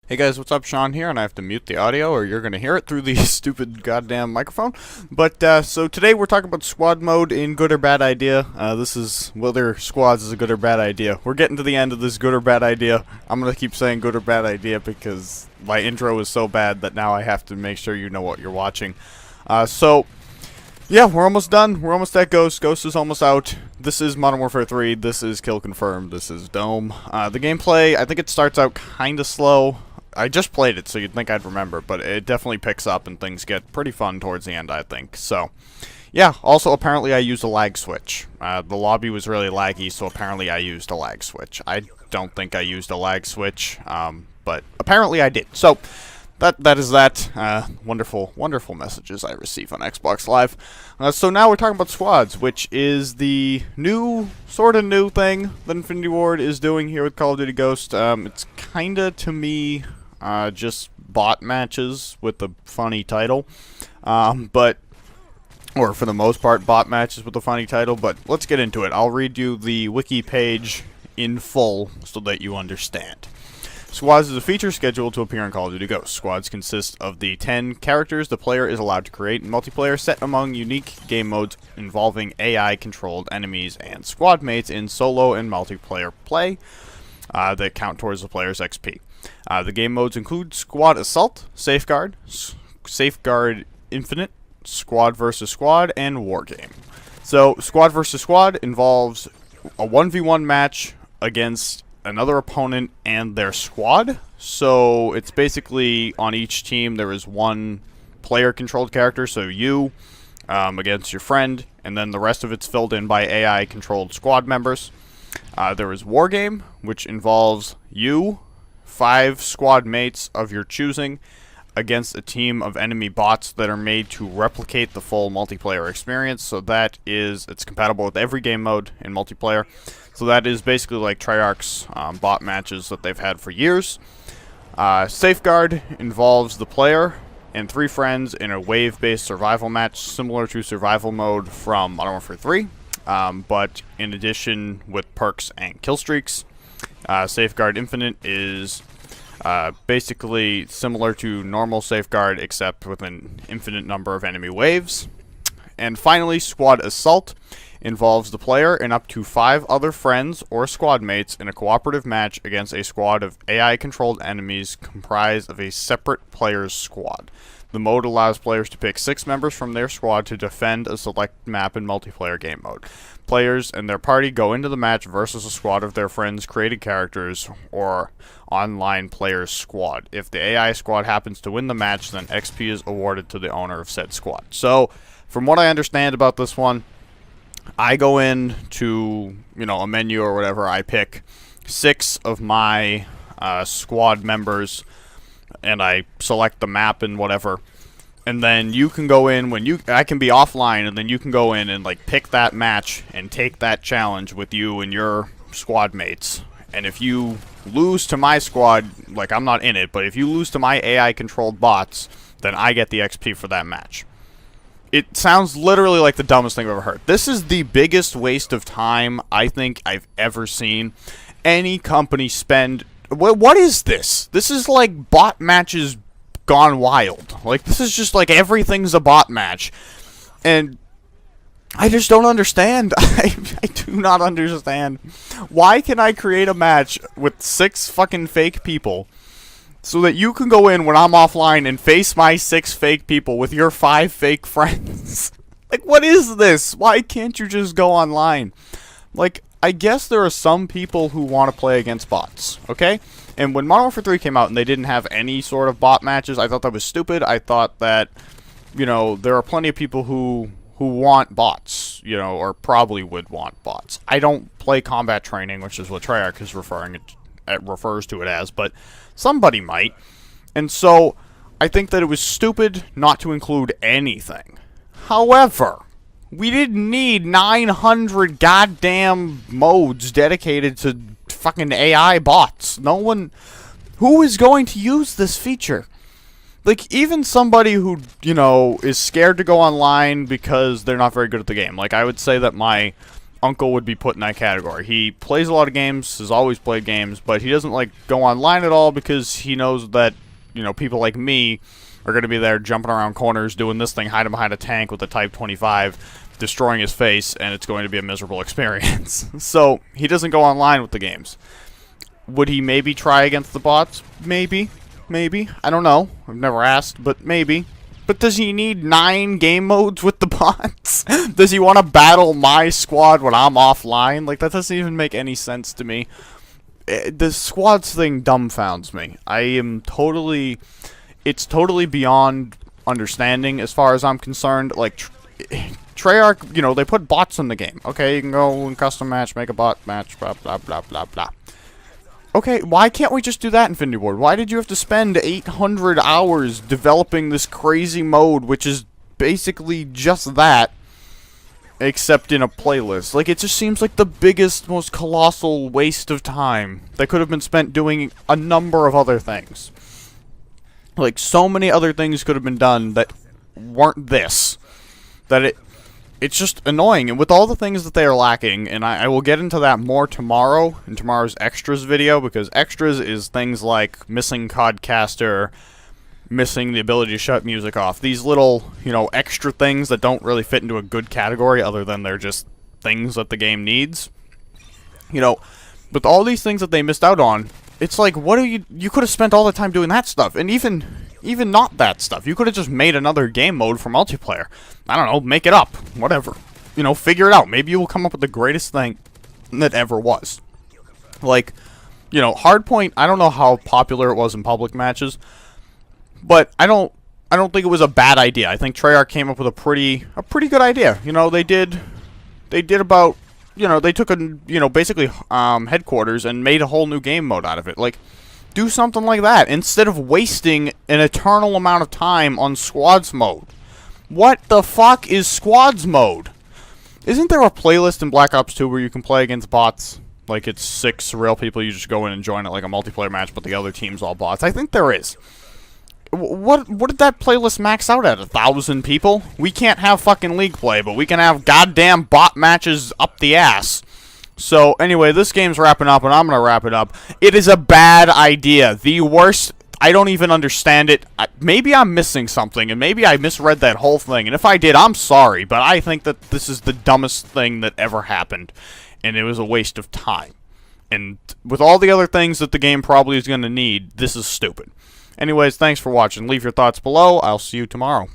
Hey guys, what's up? Sean here, and I have to mute the audio or you're going to hear it through the stupid goddamn microphone. But, so today we're talking about squad mode in Good or Bad Idea. This is whether squads is a good or bad idea. We're getting to the end of this good or bad idea. I'm going to keep saying good or bad idea because my intro is so bad that now I have to make sure you know what you're watching. Yeah, we're almost done. We're almost at Ghost. Ghost is almost out. This is Modern Warfare 3. This is Kill Confirmed. This is Dome. The gameplay, I think it starts out kind of slow. I just played it, so you'd think I'd remember, but it definitely picks up and things get pretty fun towards the end, I think. So, yeah, also apparently I used a lag switch. The lobby was really laggy, so apparently I used a lag switch. I don't think I used a lag switch, but apparently I did. So, that is that. Wonderful, wonderful messages I receive on Xbox Live. So now we're talking about squads, which is the new, sort of new thing that Infinity Ward is doing here with Call of Duty Ghost. It's kinda, to me, just bot matches with a funny title. Or for the most part, bot matches with a funny title, but let's get into it. I'll read you the wiki page in full so that you understand. Squads is a feature scheduled to appear in Call of Duty Ghost. Squads consist of the 10 characters the player is allowed to create in multiplayer, set among unique game modes involving AI-controlled enemies and squad mates in solo and multiplayer play that count towards the player's XP. The game modes include Squad Assault, Safeguard, Safeguard Infinite, Squad vs. Squad, and Wargame. So, Squad vs. Squad involves a 1v1 match against another opponent and their squad. So it's basically on each team there is one player controlled character, so you against your friend, and then the rest of it's filled in by AI controlled squad members. There is Wargame, which involves you, 5 squad mates of your choosing, against a team of enemy bots that are made to replicate the full multiplayer experience. So that is, it's compatible with every game mode in multiplayer. So that is basically like Treyarch's bot matches that they've had for years. Safeguard involves the player and 3 friends in a wave-based survival match similar to survival mode from Modern Warfare 3, but in addition with perks and kill streaks. Safeguard Infinite is basically similar to normal Safeguard except with an infinite number of enemy waves. And finally, Squad Assault involves the player and up to 5 other friends or squad mates in a cooperative match against a squad of AI-controlled enemies comprised of a separate player's squad. The mode allows players to pick 6 members from their squad to defend a select map in multiplayer game mode. Players and their party go into the match versus a squad of their friends' created characters or online player's squad. If the AI squad happens to win the match, then XP is awarded to the owner of said squad. So, from what I understand about this one, I go in to, a menu or whatever, I pick 6 of my squad members, and I select the map and whatever. And then you can go in I can be offline, and then you can go in and pick that match and take that challenge with you and your squad mates. And if you lose to my squad, I'm not in it, but if you lose to my AI controlled bots, then I get the XP for that match. It sounds literally like the dumbest thing I've ever heard. This is the biggest waste of time I think I've ever seen any company spend. What is this? This is like bot matches gone wild. This is just everything's a bot match. And I just don't understand. I do not understand. Why can I create a match with 6 fucking fake people so that you can go in when I'm offline and face my 6 fake people with your 5 fake friends? What is this? Why can't you just go online? I guess there are some people who want to play against bots, okay? And when Modern Warfare 3 came out and they didn't have any sort of bot matches, I thought that was stupid. I thought that, there are plenty of people who want bots, or probably would want bots. I don't play combat training, which is what Treyarch is refers to it as, but somebody might. And so, I think that it was stupid not to include anything. However, we didn't need 900 goddamn modes dedicated to fucking AI bots. Who is going to use this feature? Even somebody who, is scared to go online because they're not very good at the game. I would say that my uncle would be put in that category. He plays a lot of games, has always played games, but he doesn't like go online at all because he knows that, you know, people like me are going to be there jumping around corners, doing this thing, hiding behind a tank with a Type 25, destroying his face, and it's going to be a miserable experience. So he doesn't go online with the games. Would he maybe try against the bots? Maybe. Maybe. I don't know. I've never asked, but maybe. But does he need 9 game modes with the bots? Does he want to battle my squad when I'm offline? Like, that doesn't even make any sense to me. The squads thing dumbfounds me. I am totally... It's totally beyond understanding as far as I'm concerned. Like, Treyarch, you know, they put bots in the game. Okay, you can go and custom match, make a bot match, blah, blah, blah, blah, blah. Okay, why can't we just do that, Infinity Ward? Why did you have to spend 800 hours developing this crazy mode, which is basically just that, except in a playlist? Like, it just seems like the biggest, most colossal waste of time that could have been spent doing a number of other things. Like, so many other things could have been done that weren't this. That it's just annoying. And with all the things that they are lacking, and I will get into that more tomorrow, in tomorrow's extras video, because extras is things like missing Codcaster, missing the ability to shut music off. These little, you know, extra things that don't really fit into a good category other than they're just things that the game needs. You know, with all these things that they missed out on, it's like, what are you could have spent all the time doing that stuff, and even not that stuff. You could have just made another game mode for multiplayer. I don't know, make it up, whatever. You know, figure it out. Maybe you will come up with the greatest thing that ever was. Like, you know, Hardpoint, I don't know how popular it was in public matches, but I don't think it was a bad idea. I think Treyarch came up with a pretty good idea. You know, they did about, you know, they took a, you know, basically headquarters and made a whole new game mode out of it. Like, do something like that instead of wasting an eternal amount of time on squads mode. What the fuck is squads mode? Isn't there a playlist in Black Ops 2 where you can play against bots? Like, it's 6 real people, you just go in and join it like a multiplayer match, but the other team's all bots. I think there is. What did that playlist max out at? 1,000 people? We can't have fucking League play, but we can have goddamn bot matches up the ass. So, anyway, this game's wrapping up, and I'm gonna wrap it up. It is a bad idea. The worst... I don't even understand it. Maybe I'm missing something, and maybe I misread that whole thing. And if I did, I'm sorry, but I think that this is the dumbest thing that ever happened. And it was a waste of time. And with all the other things that the game probably is going to need, this is stupid. Anyways, thanks for watching. Leave your thoughts below. I'll see you tomorrow.